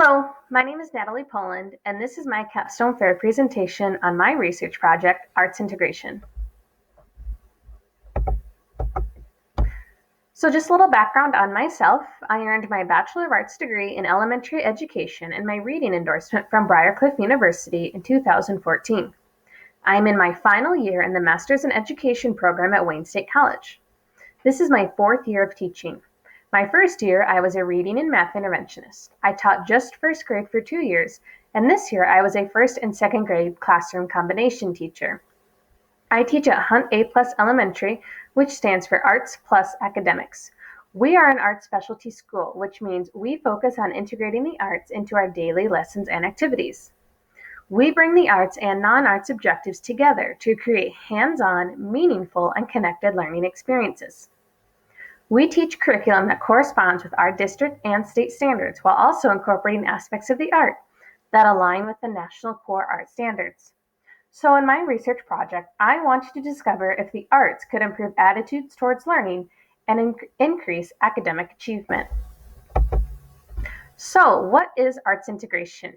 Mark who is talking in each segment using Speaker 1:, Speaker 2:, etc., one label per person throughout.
Speaker 1: Hello, my name is Natalie Poland, and this is my capstone fair presentation on my research project, Arts Integration. So just a little background on myself. I earned my Bachelor of Arts degree in elementary education and my reading endorsement from Briarcliff University in 2014. I'm in my final year in the Master's in Education program at Wayne State College. This is my fourth year of teaching. My first year, I was a reading and math interventionist. I taught just first grade for 2 years, and this year I was a first and second grade classroom combination teacher. I teach at Hunt A Plus Elementary, which stands for Arts Plus Academics. We are an arts specialty school, which means we focus on integrating the arts into our daily lessons and activities. We bring the arts and non-arts objectives together to create hands-on, meaningful, and connected learning experiences. We teach curriculum that corresponds with our district and state standards while also incorporating aspects of the art that align with the National Core Art Standards. So in my research project, I wanted to discover if the arts could improve attitudes towards learning and increase academic achievement. So what is arts integration?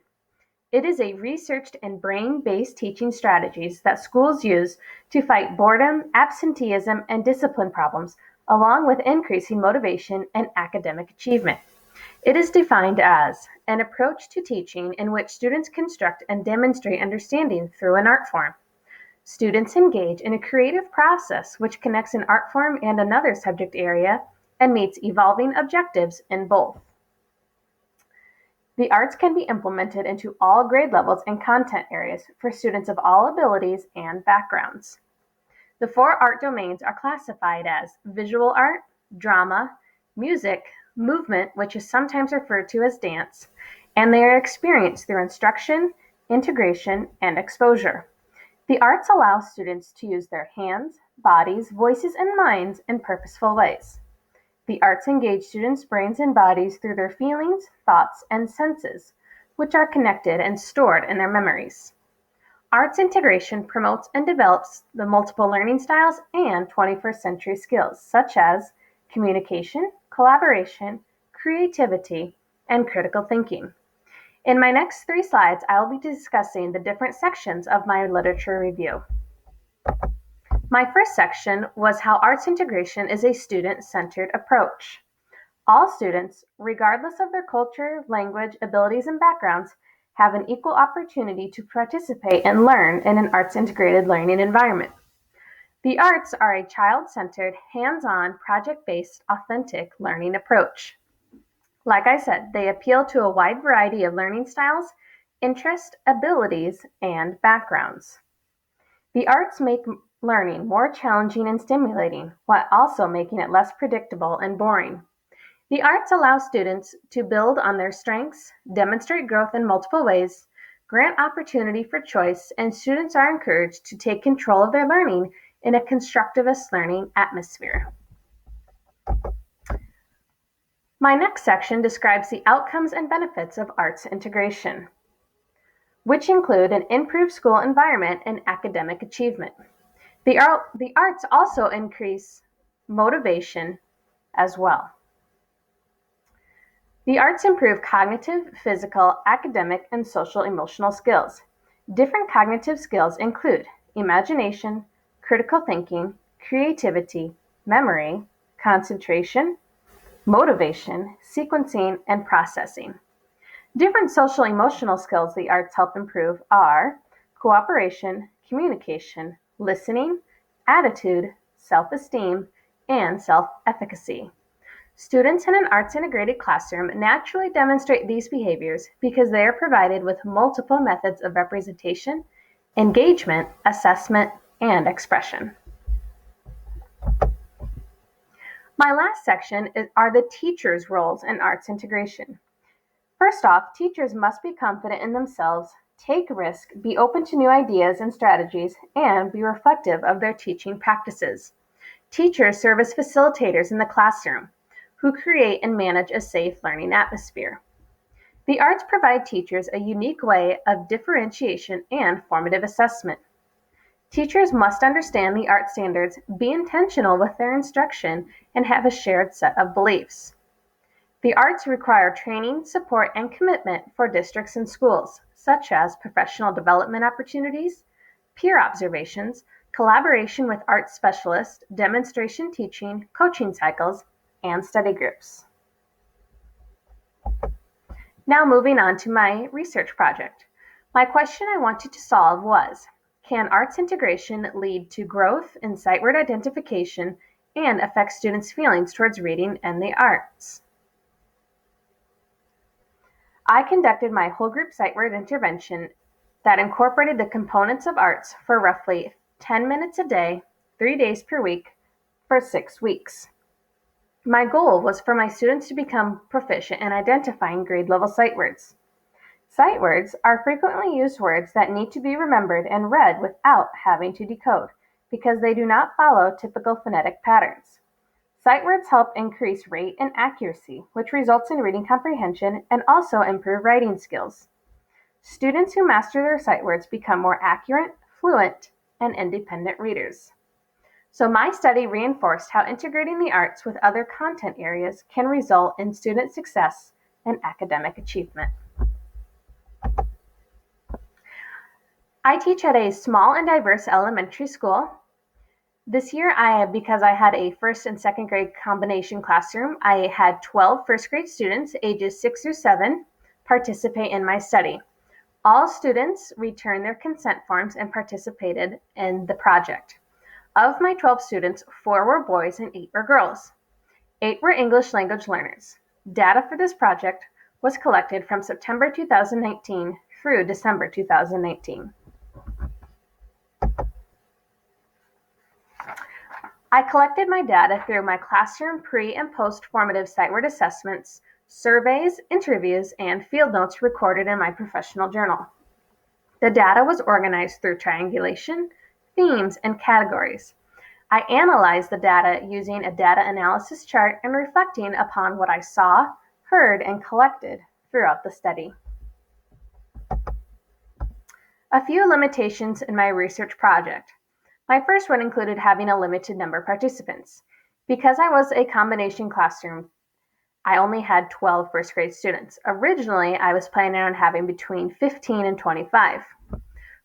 Speaker 1: It is a researched and brain-based teaching strategies that schools use to fight boredom, absenteeism, and discipline problems, along with increasing motivation and academic achievement. It is defined as an approach to teaching in which students construct and demonstrate understanding through an art form. Students engage in a creative process which connects an art form and another subject area and meets evolving objectives in both. The arts can be implemented into all grade levels and content areas for students of all abilities and backgrounds. The 4 art domains are classified as visual art, drama, music, movement, which is sometimes referred to as dance, and they are experienced through instruction, integration, and exposure. The arts allow students to use their hands, bodies, voices, and minds in purposeful ways. The arts engage students' brains and bodies through their feelings, thoughts, and senses, which are connected and stored in their memories. Arts integration promotes and develops the multiple learning styles and 21st century skills, such as communication, collaboration, creativity, and critical thinking. In my next 3 slides, I will be discussing the different sections of my literature review. My first section was how arts integration is a student-centered approach. All students, regardless of their culture, language, abilities, and backgrounds, have an equal opportunity to participate and learn in an arts-integrated learning environment. The arts are a child-centered, hands-on, project-based, authentic learning approach. Like I said, they appeal to a wide variety of learning styles, interests, abilities, and backgrounds. The arts make learning more challenging and stimulating, while also making it less predictable and boring. The arts allow students to build on their strengths, demonstrate growth in multiple ways, grant opportunity for choice, and students are encouraged to take control of their learning in a constructivist learning atmosphere. My next section describes the outcomes and benefits of arts integration, which include an improved school environment and academic achievement. The arts also increase motivation as well. The arts improve cognitive, physical, academic, and social emotional skills. Different cognitive skills include imagination, critical thinking, creativity, memory, concentration, motivation, sequencing, and processing. Different social emotional skills the arts help improve are cooperation, communication, listening, attitude, self-esteem, and self-efficacy. Students in an arts-integrated classroom naturally demonstrate these behaviors because they are provided with multiple methods of representation, engagement, assessment, and expression. My last section are the teachers' roles in arts integration. First off, teachers must be confident in themselves, take risk, be open to new ideas and strategies, and be reflective of their teaching practices. Teachers serve as facilitators in the classroom, who create and manage a safe learning atmosphere. The arts provide teachers a unique way of differentiation and formative assessment. Teachers must understand the art standards, be intentional with their instruction, and have a shared set of beliefs. The arts require training, support, and commitment for districts and schools, such as professional development opportunities, peer observations, collaboration with arts specialists, demonstration teaching, coaching cycles, and study groups. Now moving on to my research project. My question I wanted to solve was, can arts integration lead to growth in sight word identification and affect students' feelings towards reading and the arts? I conducted my whole group sight word intervention that incorporated the components of arts for roughly 10 minutes a day, 3 days per week, for 6 weeks. My goal was for my students to become proficient in identifying grade level sight words. Sight words are frequently used words that need to be remembered and read without having to decode, because they do not follow typical phonetic patterns. Sight words help increase rate and accuracy, which results in reading comprehension and also improve writing skills. Students who master their sight words become more accurate, fluent, and independent readers. So my study reinforced how integrating the arts with other content areas can result in student success and academic achievement. I teach at a small and diverse elementary school. This year, because I had a first and second grade combination classroom, I had 12 first grade students ages 6 through 7 participate in my study. All students returned their consent forms and participated in the project. Of my 12 students, 4 were boys and 8 were girls. 8 were English language learners. Data for this project was collected from September 2019 through December 2019. I collected my data through my classroom pre- and post-formative sight word assessments, surveys, interviews, and field notes recorded in my professional journal. The data was organized through triangulation, themes, and categories. I analyzed the data using a data analysis chart and reflecting upon what I saw, heard, and collected throughout the study. A few limitations in my research project. My first one included having a limited number of participants. Because I was a combination classroom, I only had 12 first grade students. Originally, I was planning on having between 15 and 25.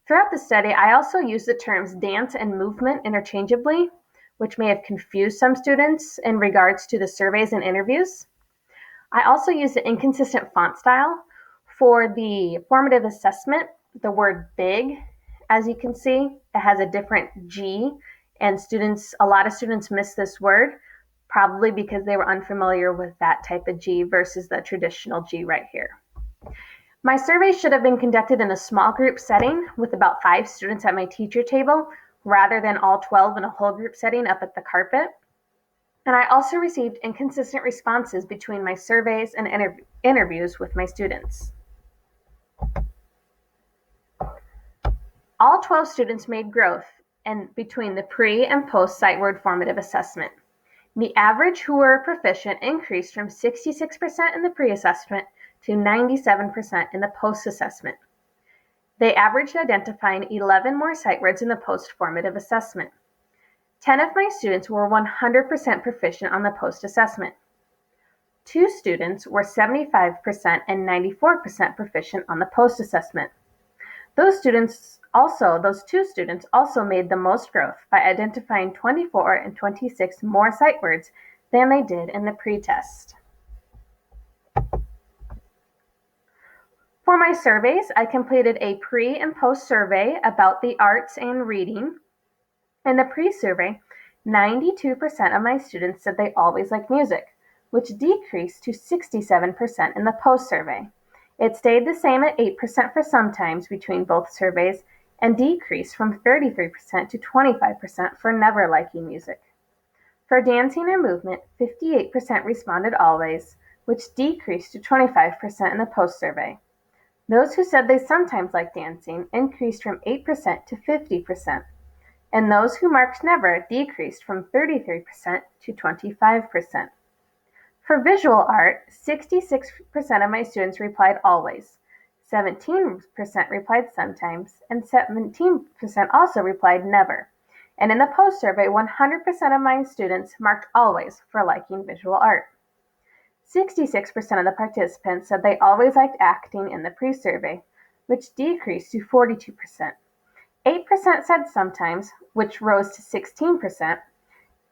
Speaker 1: Throughout the study, I also used the terms dance and movement interchangeably, which may have confused some students in regards to the surveys and interviews. I also used the inconsistent font style. For the formative assessment, the word big, as you can see, it has a different G, and a lot of students miss this word, probably because they were unfamiliar with that type of G versus the traditional G right here. My survey should have been conducted in a small group setting with about 5 students at my teacher table, rather than all 12 in a whole group setting up at the carpet. And I also received inconsistent responses between my surveys and interviews with my students. All 12 students made growth between the pre- and post-sight word formative assessment. The average who were proficient increased from 66% in the pre-assessment to 97% in the post-assessment. They averaged identifying 11 more sight words in the post-formative assessment. 10 of my students were 100% proficient on the post-assessment. 2 students were 75% and 94% proficient on the post-assessment. Those 2 students also made the most growth by identifying 24 and 26 more sight words than they did in the pre-test. For my surveys, I completed a pre- and post-survey about the arts and reading. In the pre-survey, 92% of my students said they always liked music, which decreased to 67% in the post-survey. It stayed the same at 8% for sometimes between both surveys and decreased from 33% to 25% for never liking music. For dancing or movement, 58% responded always, which decreased to 25% in the post-survey. Those who said they sometimes liked dancing increased from 8% to 50%, and those who marked never decreased from 33% to 25%. For visual art, 66% of my students replied always, 17% replied sometimes, and 17% also replied never. And in the post-survey, 100% of my students marked always for liking visual art. 66% of the participants said they always liked acting in the pre-survey, which decreased to 42%. 8% said sometimes, which rose to 16%,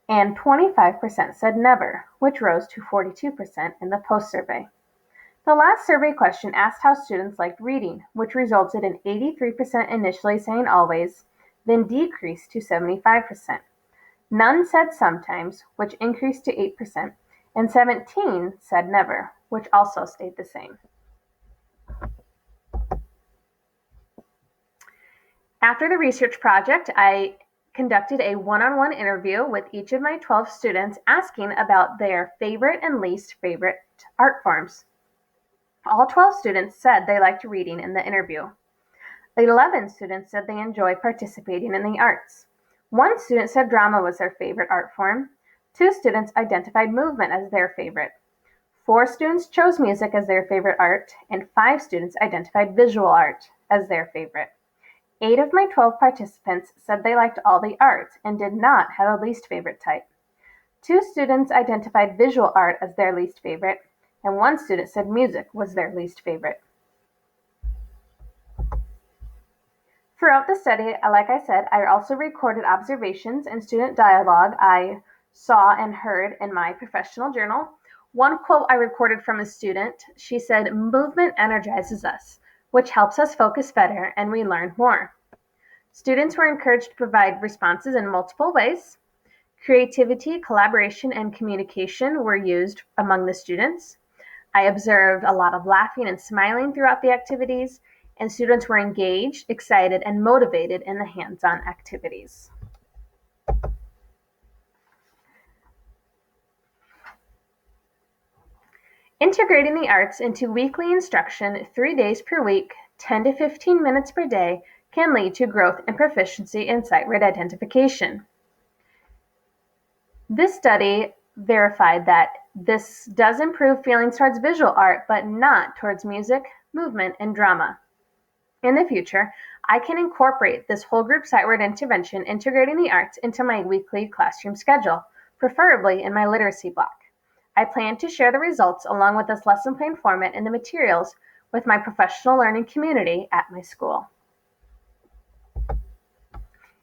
Speaker 1: and 25% said never, which rose to 42% in the post-survey. The last survey question asked how students liked reading, which resulted in 83% initially saying always, then decreased to 75%. None said sometimes, which increased to 8%, and 17 said never, which also stayed the same. After the research project, I conducted a one-on-one interview with each of my 12 students asking about their favorite and least favorite art forms. All 12 students said they liked reading in the interview. 11 students said they enjoy participating in the arts. 1 student said drama was their favorite art form. 2 students identified movement as their favorite. 4 students chose music as their favorite art, and 5 students identified visual art as their favorite. 8 of my 12 participants said they liked all the arts and did not have a least favorite type. 2 students identified visual art as their least favorite, and 1 student said music was their least favorite. Throughout the study, like I said, I also recorded observations and student dialogue I saw and heard in my professional journal. One quote I recorded from a student, she said, "Movement energizes us, which helps us focus better and we learn more." Students were encouraged to provide responses in multiple ways. Creativity, collaboration, and communication were used among the students. I observed a lot of laughing and smiling throughout the activities, and students were engaged, excited, and motivated in the hands-on activities. Integrating the arts into weekly instruction 3 days per week, 10 to 15 minutes per day, can lead to growth and proficiency in sight word identification. This study verified that this does improve feelings towards visual art, but not towards music, movement, and drama. In the future, I can incorporate this whole group sight word intervention integrating the arts into my weekly classroom schedule, preferably in my literacy block. I plan to share the results along with this lesson plan format and the materials with my professional learning community at my school.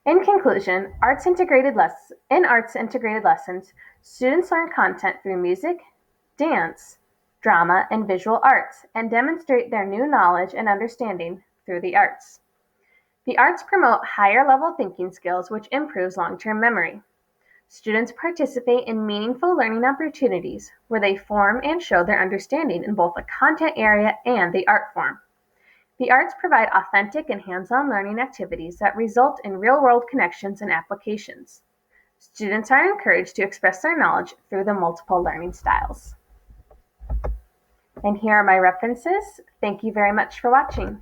Speaker 1: In conclusion, in arts integrated lessons, students learn content through music, dance, drama, and visual arts, and demonstrate their new knowledge and understanding through the arts. The arts promote higher level thinking skills, which improves long-term memory. Students participate in meaningful learning opportunities where they form and show their understanding in both the content area and the art form. The arts provide authentic and hands-on learning activities that result in real-world connections and applications. Students are encouraged to express their knowledge through the multiple learning styles. And here are my references. Thank you very much for watching.